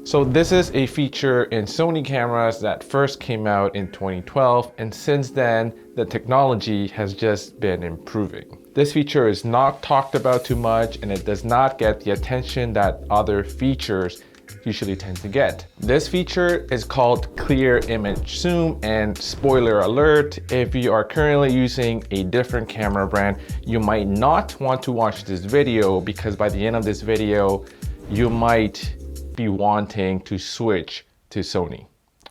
So this is a feature in Sony cameras that first came out in 2012, and since then, the technology has just been improving. This feature is not talked about too much, and it does not get the attention that other features usually tend to get. This feature is called Clear Image Zoom, and spoiler alert, if you are currently using a different camera brand, you might not want to watch this video, because by the end of this video, you might be wanting to switch to Sony.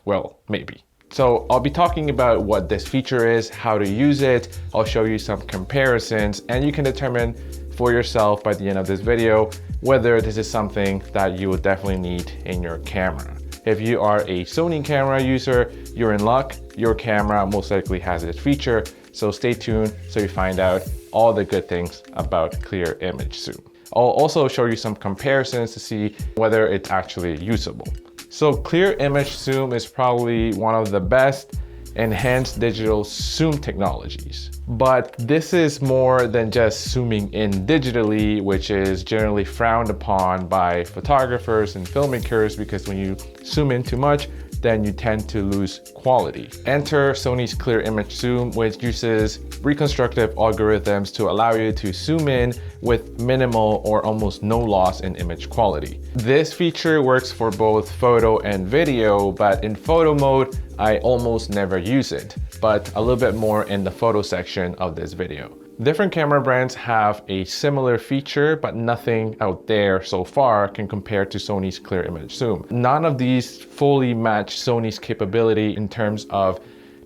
Well, maybe. So I'll be talking about what this feature is, how to use it. I'll show you some comparisons, and you can determine for yourself by the end of this video whether this is something that you will definitely need in your camera. If you are a Sony camera user, you're in luck. Your camera most likely has this feature. So stay tuned so you find out all the good things about Clear Image Zoom. I'll also show you some comparisons to see whether it's actually usable. So Clear Image Zoom is probably one of the best enhanced digital zoom technologies. But this is more than just zooming in digitally, which is generally frowned upon by photographers and filmmakers, because when you zoom in too much, then you tend to lose quality. Enter Sony's Clear Image Zoom, which uses reconstructive algorithms to allow you to zoom in with minimal or almost no loss in image quality. This feature works for both photo and video, but in photo mode, I almost never use it, but a little bit more in the photo section of this video. Different camera brands have a similar feature, but nothing out there so far can compare to Sony's Clear Image Zoom. None of these fully match Sony's capability in terms of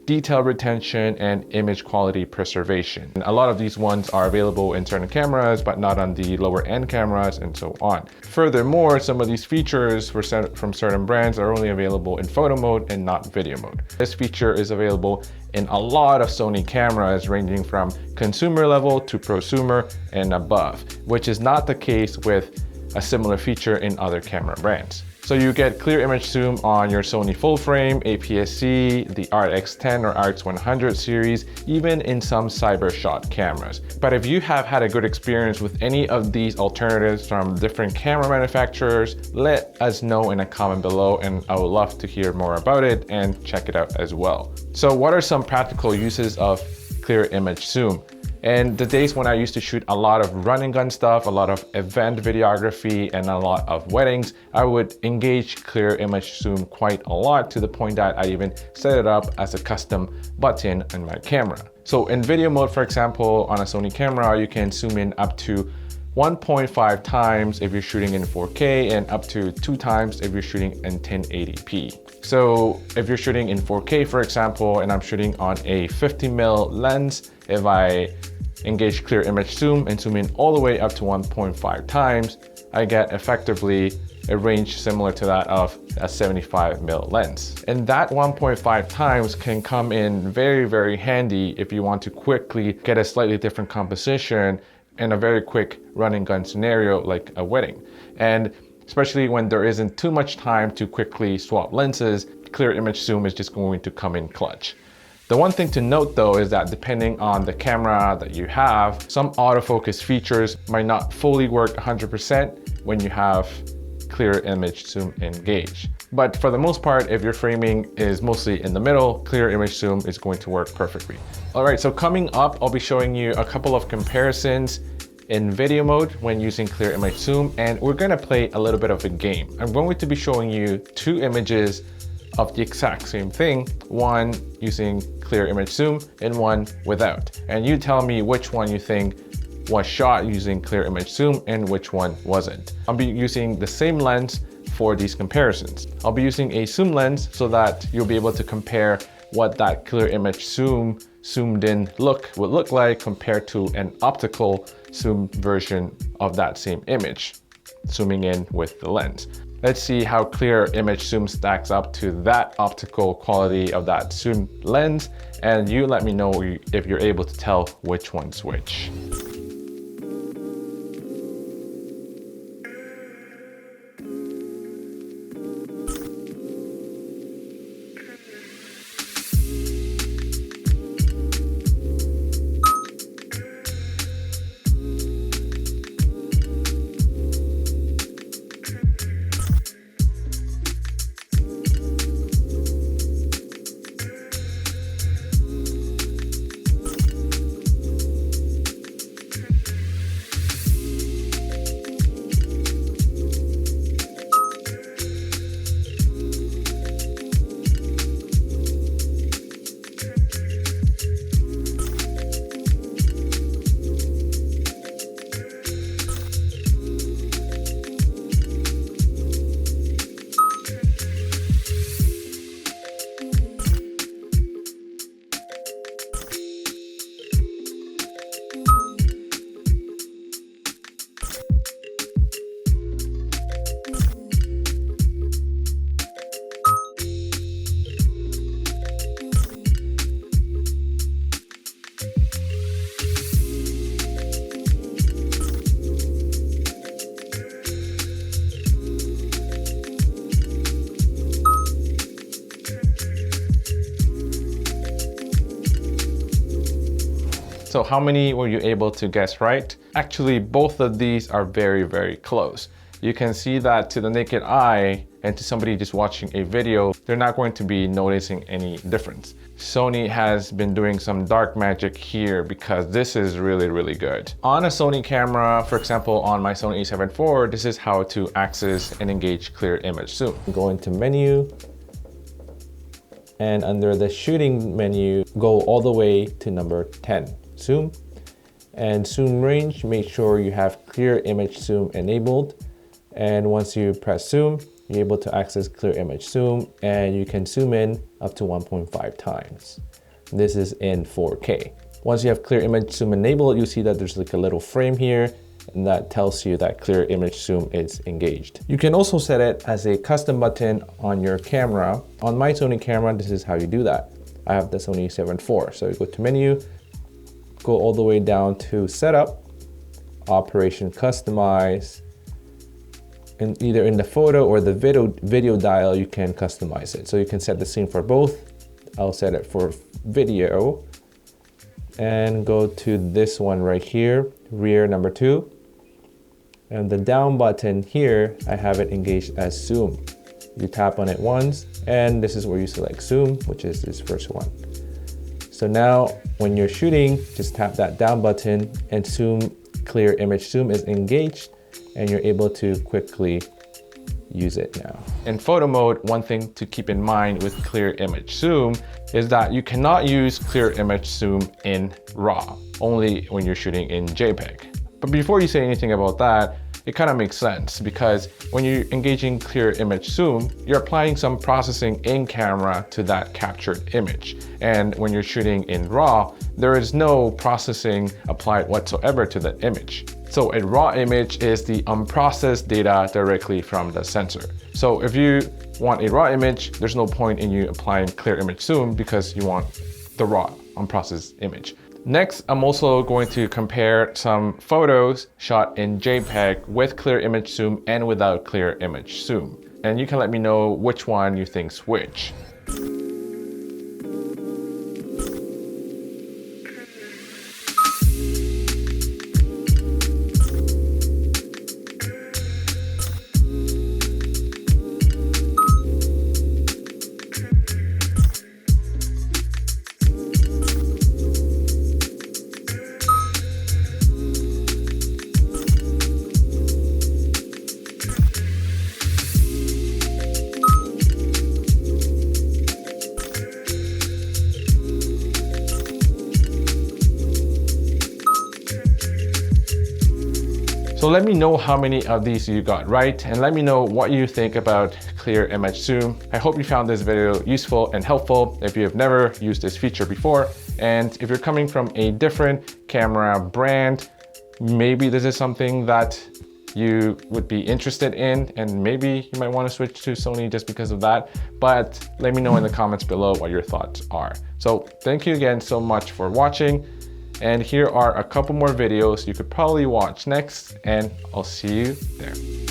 detail retention and image quality preservation. And a lot of these ones are available in certain cameras, but not on the lower end cameras and so on. Furthermore, some of these features from certain brands are only available in photo mode and not video mode. This feature is available in a lot of Sony cameras, ranging from consumer level to prosumer and above, which is not the case with a similar feature in other camera brands. So you get Clear Image Zoom on your Sony full frame, APS-C, the RX10 or RX100 series, even in some CyberShot cameras. But if you have had a good experience with any of these alternatives from different camera manufacturers, let us know in a comment below, and I would love to hear more about it and check it out as well. So what are some practical uses of Clear Image Zoom? And the days when I used to shoot a lot of run and gun stuff, a lot of event videography, and a lot of weddings, I would engage Clear Image Zoom quite a lot, to the point that I even set it up as a custom button on my camera. So in video mode, for example, on a Sony camera, you can zoom in up to 1.5 times if you're shooting in 4K, and up to 2 times if you're shooting in 1080p. So if you're shooting in 4K, for example, and I'm shooting on a 50mm lens, if I engage Clear Image Zoom and zoom in all the way up to 1.5 times, I get effectively a range similar to that of a 75mm lens. And that 1.5 times can come in very, very handy if you want to quickly get a slightly different composition in a very quick run and gun scenario like a wedding. And especially when there isn't too much time to quickly swap lenses, Clear Image Zoom is just going to come in clutch. The one thing to note though is that depending on the camera that you have, some autofocus features might not fully work 100% when you have Clear Image Zoom engaged. But for the most part, if your framing is mostly in the middle, Clear Image Zoom is going to work perfectly. All right, so coming up, I'll be showing you a couple of comparisons in video mode when using Clear Image Zoom, and we're gonna play a little bit of a game. I'm going to be showing you 2 images of the exact same thing, one using Clear Image Zoom and one without. And you tell me which one you think was shot using Clear Image Zoom and which one wasn't. I'll be using the same lens for these comparisons. I'll be using a zoom lens so that you'll be able to compare what that Clear Image Zoom zoomed in look would look like compared to an optical zoom version of that same image, zooming in with the lens. Let's see how Clear Image Zoom stacks up to that optical quality of that zoom lens, and you let me know if you're able to tell which one's which. So how many were you able to guess right? Actually, both of these are very, very close. You can see that to the naked eye and to somebody just watching a video, they're not going to be noticing any difference. Sony has been doing some dark magic here because this is really, really good. On a Sony camera, for example, on my Sony a7 IV, this is how to access and engage Clear Image Zoom. Go into menu, and under the shooting menu, go all the way to number 10, zoom. And zoom range, make sure you have Clear Image Zoom enabled. And once you press zoom, you're able to access Clear Image Zoom, and you can zoom in up to 1.5 times. This is in 4K. Once you have Clear Image Zoom enabled, you see that there's like a little frame here, and that tells you that Clear Image Zoom is engaged. You can also set it as a custom button on your camera. On my Sony camera, this is how you do that. I have the Sony a7 IV. So you go to menu, go all the way down to setup, operation customize, and either in the photo or the video dial, you can customize it. So you can set the scene for both. I'll set it for video and go to this one right here, rear number 2. And the down button here, I have it engaged as zoom. You tap on it once, and this is where you select zoom, which is this first one. So now when you're shooting, just tap that down button and zoom, Clear Image Zoom is engaged, and you're able to quickly use it now. In photo mode, one thing to keep in mind with Clear Image Zoom is that you cannot use Clear Image Zoom in RAW, only when you're shooting in JPEG. But before you say anything about that, it kind of makes sense because when you're engaging Clear Image Zoom, you're applying some processing in camera to that captured image. And when you're shooting in RAW, there is no processing applied whatsoever to the image. So a raw image is the unprocessed data directly from the sensor. So if you want a raw image, there's no point in you applying Clear Image Zoom because you want the raw unprocessed image. Next, I'm also going to compare some photos shot in JPEG with Clear Image Zoom and without Clear Image Zoom. And you can let me know which one you think's which. So let me know how many of these you got right, and let me know what you think about Clear Image Zoom. I hope you found this video useful and helpful if you have never used this feature before. And if you're coming from a different camera brand, maybe this is something that you would be interested in, and maybe you might want to switch to Sony just because of that. But let me know in the comments below what your thoughts are. So thank you again so much for watching. And here are a couple more videos you could probably watch next, and I'll see you there.